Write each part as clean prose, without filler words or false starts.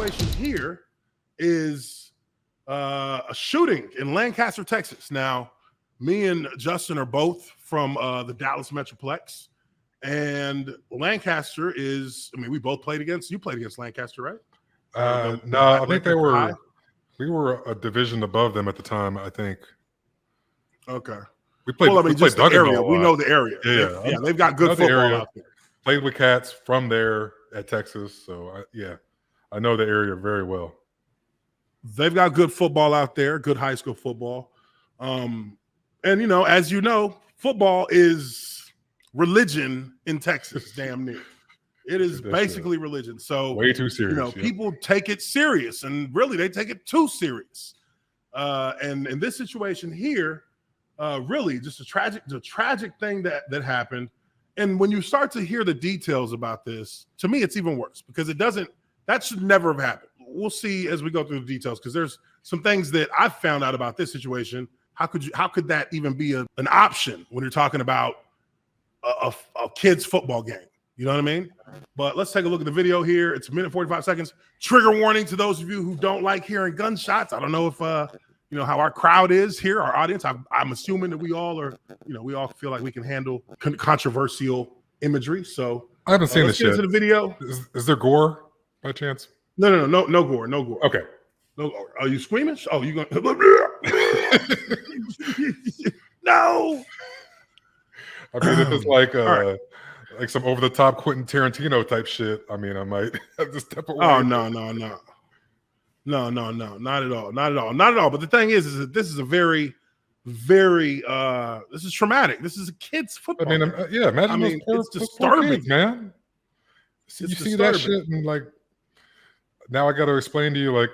situation here is a shooting in Lancaster, Texas. Now, me and Justin are both from the Dallas Metroplex. And Lancaster is, I mean, we both played against, you played against Lancaster, right? No, I think we were a division above them at the time, I think. Okay. We played, well, I mean, just the area. We know the area. Yeah, they've got good football out there. Played with cats from there at Texas. So, I know the area very well. They've got good football out there, good high school football. And, you know, as you know, football is religion in Texas, damn near. It is basically religion. So way too serious. You know, people take it serious, and really they take it too serious. And in this situation here, really just a tragic thing that happened. And when you start to hear the details about this, to me, it's even worse because that should never have happened. We'll see as we go through the details because there's some things that I've found out about this situation. How could that even be an option when you're talking about a kid's football game? You know what I mean? But let's take a look at the video here. It's a minute 45 seconds. Trigger warning to those of you who don't like hearing gunshots. I don't know if you know how our crowd is here, our audience. I'm assuming that we all are, you know, we all feel like we can handle controversial imagery. So I haven't seen this yet. The video. Is there gore by chance? No gore. Okay. No gore. Are you squeamish? Oh, you going? No. I mean, if it's like some over the top Quentin Tarantino type shit, I mean, I might have to step away. Oh no, not at all. But the thing is that this is a very, very this is traumatic. This is a kid's football. I mean, imagine those poor disturbing kids, man. You see that shit and like, now I got to explain to you like,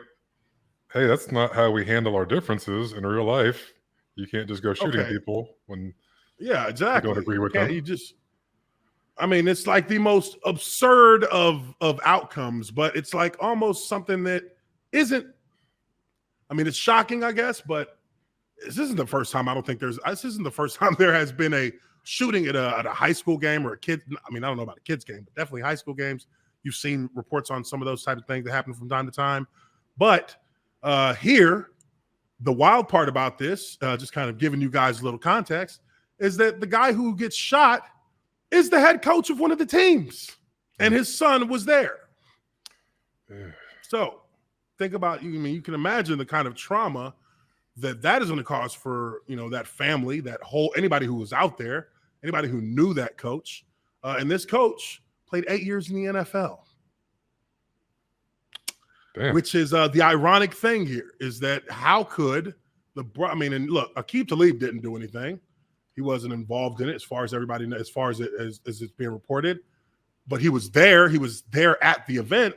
hey, that's not how we handle our differences in real life. You can't just go shooting people when exactly. you don't agree with them. You just, I mean, it's like the most absurd of outcomes, but it's like almost something that isn't. I mean, it's shocking, I guess, but this isn't the first time. This isn't the first time there has been a shooting at a high school game or a kid. I mean, I don't know about a kid's game, but definitely high school games. You've seen reports on some of those types of things that happen from time to time. But here, the wild part about this, just kind of giving you guys a little context, is that the guy who gets shot is the head coach of one of the teams, and his son was there. So think about, I mean, you can imagine the kind of trauma that is going to cause for, you know, that family, anybody who was out there, anybody who knew that coach. And this coach played 8 years in the NFL. Damn. Which is the ironic thing here is that how could and look, Aqib Talib didn't do anything. He wasn't involved in it as far as everybody knows, as far as it's being reported. But he was there. He was there at the event.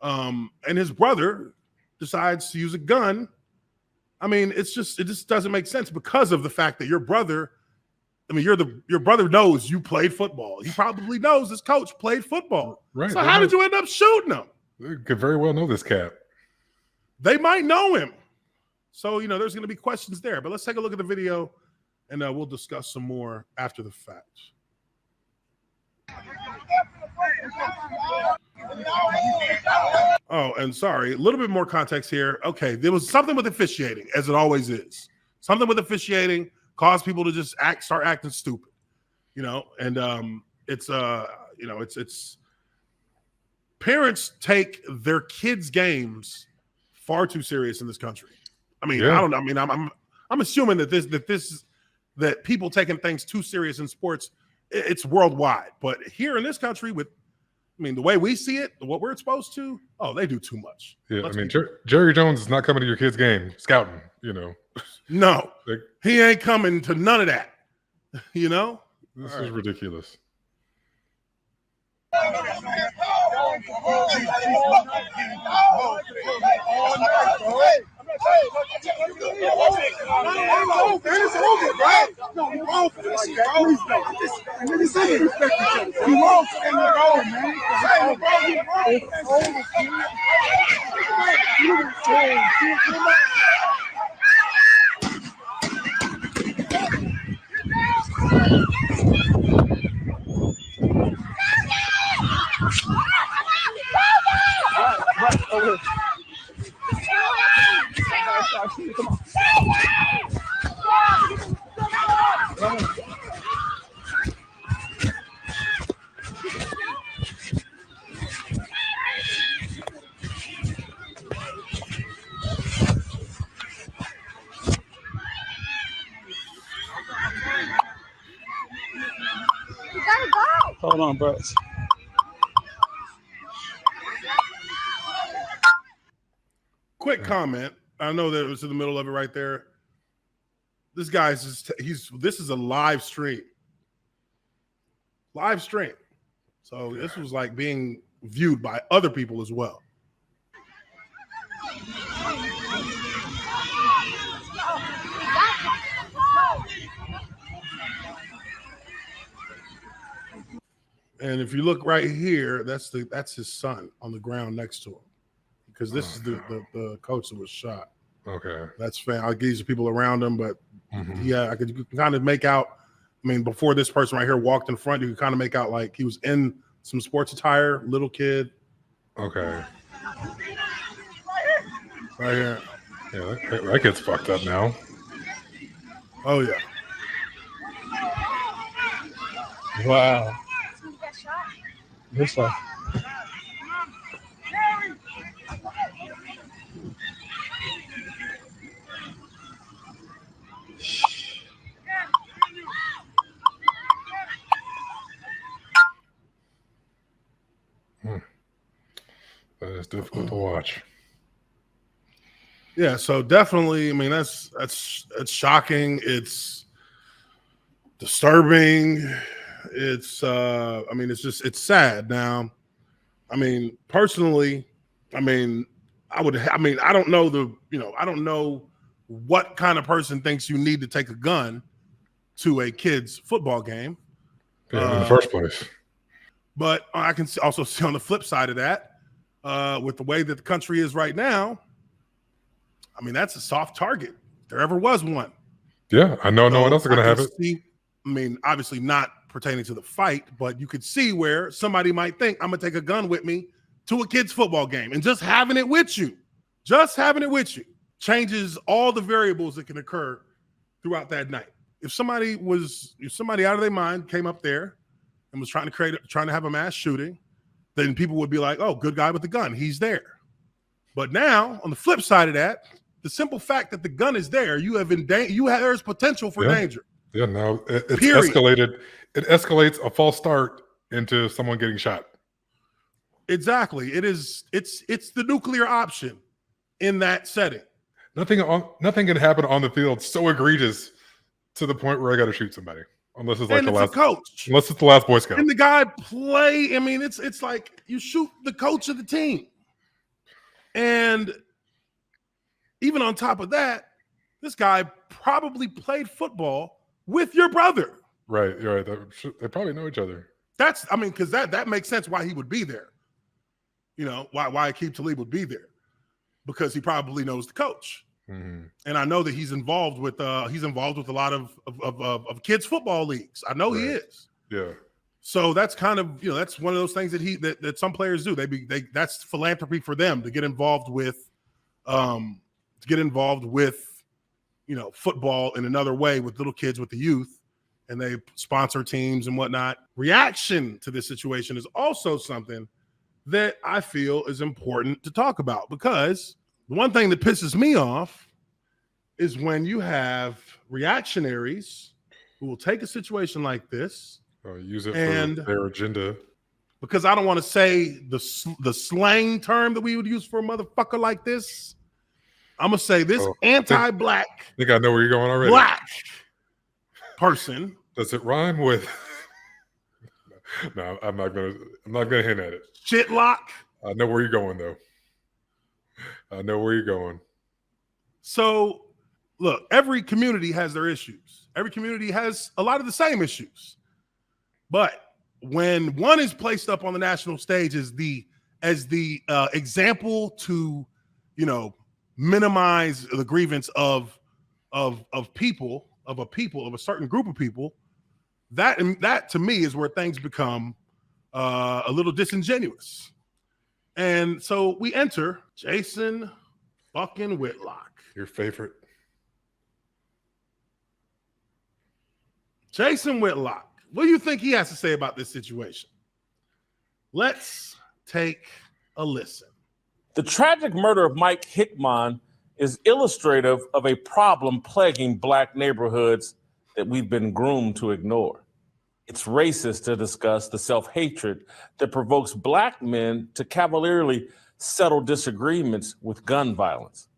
And his brother decides to use a gun. I mean, it just doesn't make sense because of the fact that your brother, I mean, your brother knows you played football. He probably knows this coach played football. Right. So how did you end up shooting him? They could very well know this cat. They might know him. So, you know, there's going to be questions there. But let's take a look at the video, and we'll discuss some more after the fact. Oh, and sorry, a little bit more context here. Okay, there was something with officiating, as it always is. Something with officiating caused people to just start acting stupid, you know. And it's parents take their kids' games far too serious in this country. I mean, I don't know. I mean, I'm assuming that people taking things too serious in sports, it's worldwide. But here in this country, the way we see it, what we're exposed to, they do too much. Yeah, I mean, Jerry Jones is not coming to your kid's game scouting, you know. No, he ain't coming to none of that, you know. This is ridiculous. Over here. Come on. You gotta go. Hold on, bro. Quick comment. I know that it was in the middle of it right there. This guy's just this is a live stream. Live stream. So this was like being viewed by other people as well. And if you look right here, that's his son on the ground next to him, because this is the coach that was shot. Okay, that's fair. I'll give you people around him, but yeah, you can kind of make out. I mean, before this person right here walked in front, you can kind of make out like he was in some sports attire, little kid. Okay, right here. Yeah, that gets fucked up now. Oh yeah. Wow. This way. That is difficult to watch. Yeah, so definitely, I mean, that's shocking. It's disturbing. It's I mean, it's sad. Now, I mean, personally, I mean, I don't know I don't know what kind of person thinks you need to take a gun to a kid's football game. Yeah, in the first place. But I can also see on the flip side of that, with the way that the country is right now, I mean, that's a soft target. If there ever was one. Yeah, I know no one else is going to have it. I mean, obviously not pertaining to the fight, but you could see where somebody might think, I'm going to take a gun with me to a kid's football game, and just having it with you changes all the variables that can occur throughout that night. If somebody out of their mind came up there and was trying to have a mass shooting, then people would be like, oh, good guy with the gun, he's there. But now, on the flip side of that, the simple fact that the gun is there, there's potential for danger. Yeah, now it's escalated. It escalates a false start into someone getting shot. Exactly. It's the nuclear option in that setting. Nothing can happen on the field so egregious to the point where I got to shoot somebody, unless it's like the last coach. Unless it's the last Boy Scout. And the guy play. I mean, it's like you shoot the coach of the team. And even on top of that, this guy probably played football with your brother. Right, you're right. They probably know each other. Because that makes sense why he would be there. You know, why Aqib Talib would be there, because he probably knows the coach. Mm-hmm. And I know that he's involved with a lot of kids football leagues. I know he is. Yeah. So that's kind of, that's one of those things that some players do. That's philanthropy for them to get involved with, football in another way with little kids, with the youth, and they sponsor teams and whatnot. Reaction to this situation is also something that I feel is important to talk about, because the one thing that pisses me off is when you have reactionaries who will take a situation like this, use it for their agenda. Because I don't want to say the slang term that we would use for a motherfucker like this. I'm going to say this anti-black. I think I know where you're going already. Black person. Does it rhyme with? No, I'm not gonna hint at it. Shitlock. I know where you're going, though. I know where you're going. So, look, every community has their issues. Every community has a lot of the same issues. But when one is placed up on the national stage as the example to, minimize the grievance of a certain group of people, that to me is where things become a little disingenuous. And so we enter Jason fucking Whitlock. Your favorite. Jason Whitlock. What do you think he has to say about this situation? Let's take a listen. The tragic murder of Mike Hickman is illustrative of a problem plaguing Black neighborhoods that we've been groomed to ignore. It's racist to discuss the self-hatred that provokes Black men to cavalierly settle disagreements with gun violence.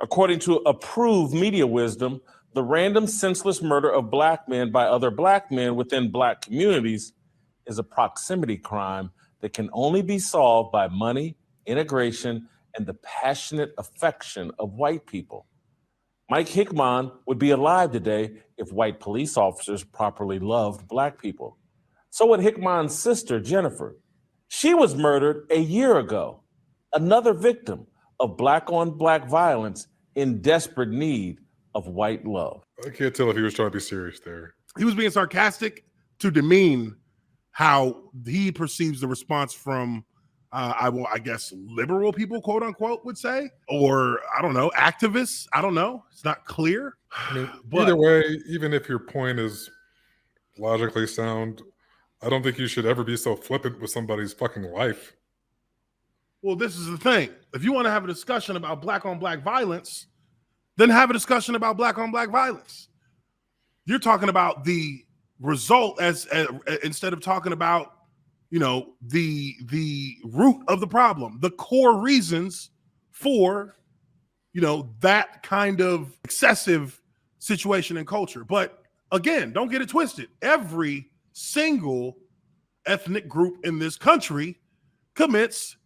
According to approved media wisdom, the random senseless murder of Black men by other Black men within Black communities is a proximity crime that can only be solved by money, integration, and the passionate affection of white people. Mike Hickman would be alive today if white police officers properly loved Black people. So would Hickman's sister, Jennifer. She was murdered a year ago, another victim of Black on Black violence in desperate need of white love. I can't tell if he was trying to be serious there. He was being sarcastic to demean how he perceives the response from, I guess, liberal people, quote unquote, would say, or I don't know, activists. I don't know. It's not clear. I mean, either way, even if your point is logically sound, I don't think you should ever be so flippant with somebody's fucking life. Well, this is the thing. If you want to have a discussion about Black on Black violence, then have a discussion about Black on Black violence. You're talking about the result as instead of talking about, you know, the root of the problem, the core reasons for, you know, that kind of excessive situation and culture. But again, don't get it twisted. Every single ethnic group in this country commits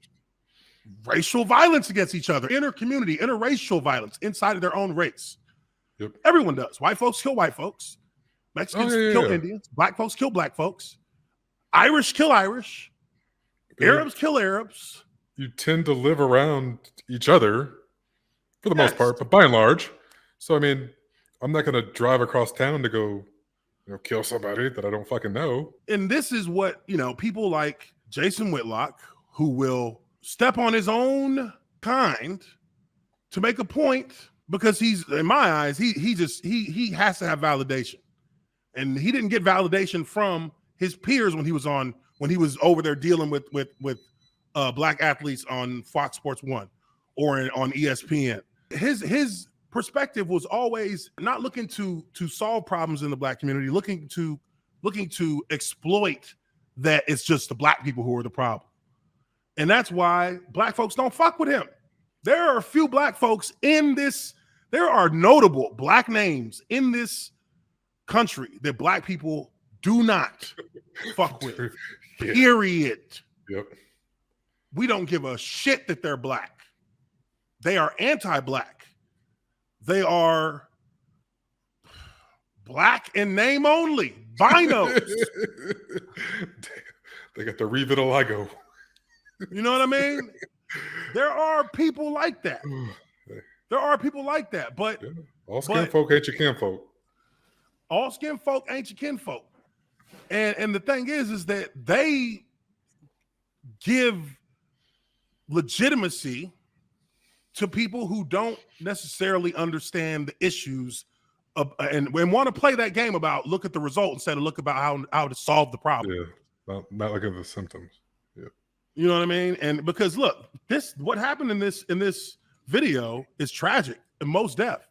racial violence against each other, inter-community, interracial violence inside of their own race. Yep. Everyone does. White folks kill white folks. Mexicans kill Indians. Black folks kill Black folks. Irish kill Irish. Arabs kill Arabs. You tend to live around each other for the most part, but by and large. So, I mean, I'm not going to drive across town to go, you know, kill somebody that I don't fucking know. And this is what, you know, people like Jason Whitlock, who will step on his own kind to make a point, because he's, in my eyes, he has to have validation. And he didn't get validation from his peers when he was over there dealing with Black athletes on Fox Sports 1 or on ESPN. His perspective was always not looking to solve problems in the Black community, looking to exploit that it's just the Black people who are the problem. And that's why Black folks don't fuck with him. There are a few Black folks in this, there are notable Black names in this country that Black people do not fuck with. Yeah. Period. Yep. We don't give a shit that they're Black. They are anti-Black. They are Black in name only. Binos. They got the revitiligo. You know what I mean? There are people like that. There are people like that. But all skin folk ain't your kinfolk. All skin folk ain't your kinfolk. And the thing is that they give legitimacy to people who don't necessarily understand the issues of, and want to play that game about look at the result instead of look about how to solve the problem. Yeah, not look at the symptoms. Yeah. You know what I mean? And because look, what happened in this video is tragic and most deaf.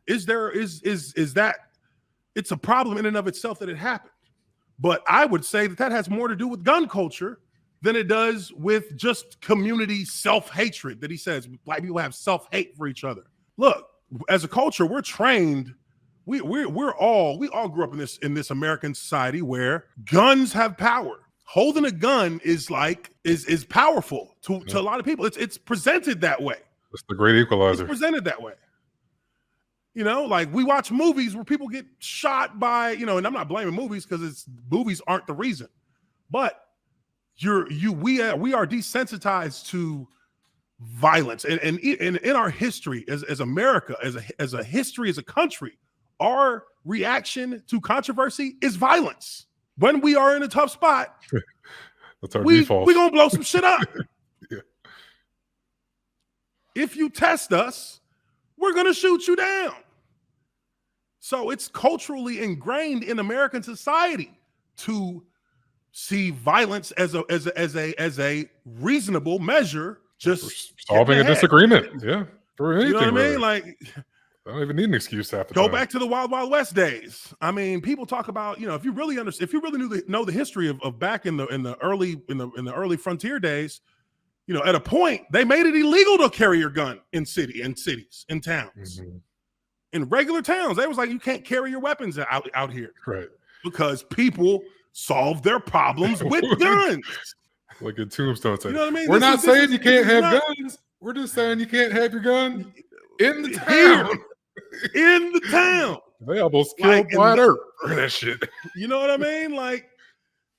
Is that it's a problem in and of itself that it happened. But I would say that has more to do with gun culture than it does with just community self-hatred that he says Black people have self-hate for each other. Look, as a culture, we're trained. We all grew up in this American society where guns have power. Holding a gun is powerful to a lot of people. It's presented that way. It's the great equalizer. It's presented that way. You know, like we watch movies where people get shot by, you know, and I'm not blaming movies because movies aren't the reason, but we are desensitized to violence, and in our history as America, as a history, as a country, our reaction to controversy is violence. When we are in a tough spot, that's our default. We're gonna blow some shit up. Yeah. if you test us, we're going to shoot you down. So it's culturally ingrained in American society to see violence as a reasonable measure, just solving a disagreement. Yeah, for anything. You know what I mean? Really. Like, I don't even need an excuse half the go time. back to the Wild Wild West days. I mean, people talk about, if you really understand, if you really know the history of back in the early frontier days, at a point they made it illegal to carry your gun in cities, in towns. Mm-hmm. In regular towns, they was like, you can't carry your weapons out here. Right. Because people solve their problems with guns. Like in Tombstone said, you know what I mean? We're not saying you can't have guns. We're just saying you can't have your gun in the town. In the town. They almost killed Wyatt Earp for that shit. You know what I mean? Like,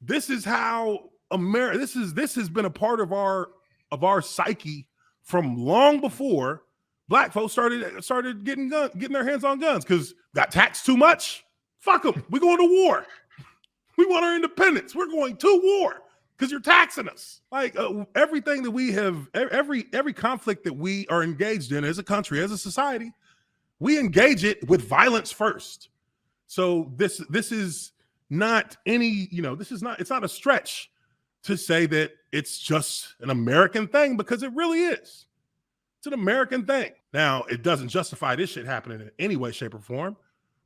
this is how America, this has been a part of our psyche from long before Black folks started getting their hands on guns, because got taxed too much. Fuck them. We're going to war. We want our independence. We're going to war because you're taxing us. Like everything that we have, every conflict that we are engaged in as a country, as a society, we engage it with violence first. So this is not it's not a stretch to say that it's just an American thing, because it really is. It's an American thing. Now, it doesn't justify this shit happening in any way, shape, or form,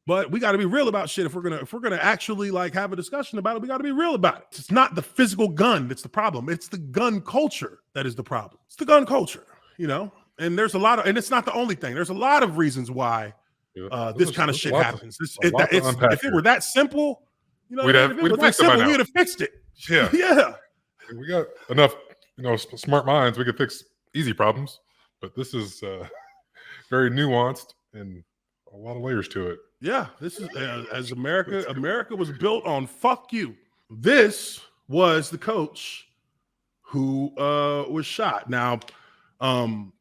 but we got to be real about shit. If we're gonna actually like have a discussion about it, we got to be real about it. It's not the physical gun that's the problem. It's the gun culture that is the problem. It's the gun culture, And there's and it's not the only thing. There's a lot of reasons why this kind of shit happens. If it were that simple, we'd have fixed it. Yeah, yeah. We got enough, smart minds. We could fix easy problems, but this is very nuanced and a lot of layers to it. Yeah, this is as America was built on fuck you. This was the coach who was shot. Now,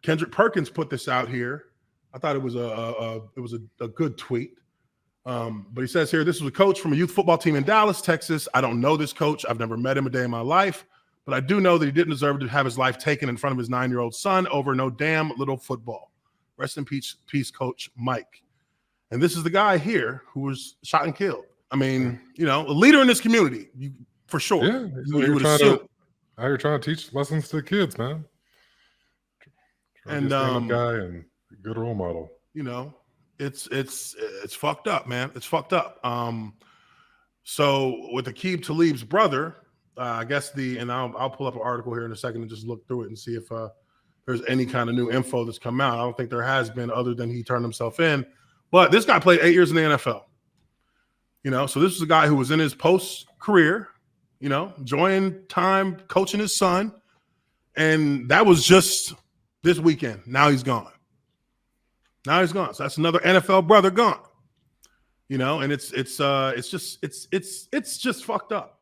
Kendrick Perkins put this out here. I thought it was a good tweet. But he says here, this was a coach from a youth football team in Dallas, Texas. I don't know this coach. I've never met him a day in my life, but I do know that he didn't deserve to have his life taken in front of his 9-year-old son over no damn little football. Rest in peace, Coach Mike. And this is the guy here who was shot and killed. I mean, a leader in this community, for sure. Yeah, you would assume. How you're trying to teach lessons to the kids, man. And guy and good role model. It's fucked up, man. It's fucked up. So with Aqib Talib's brother, I guess I'll pull up an article here in a second and just look through it and see if there's any kind of new info that's come out. I don't think there has been, other than he turned himself in. But this guy played 8 years in the NFL. So this is a guy who was in his post-career, enjoying time coaching his son. And that was just this weekend. Now he's gone. So that's another NFL brother gone. And it's just fucked up.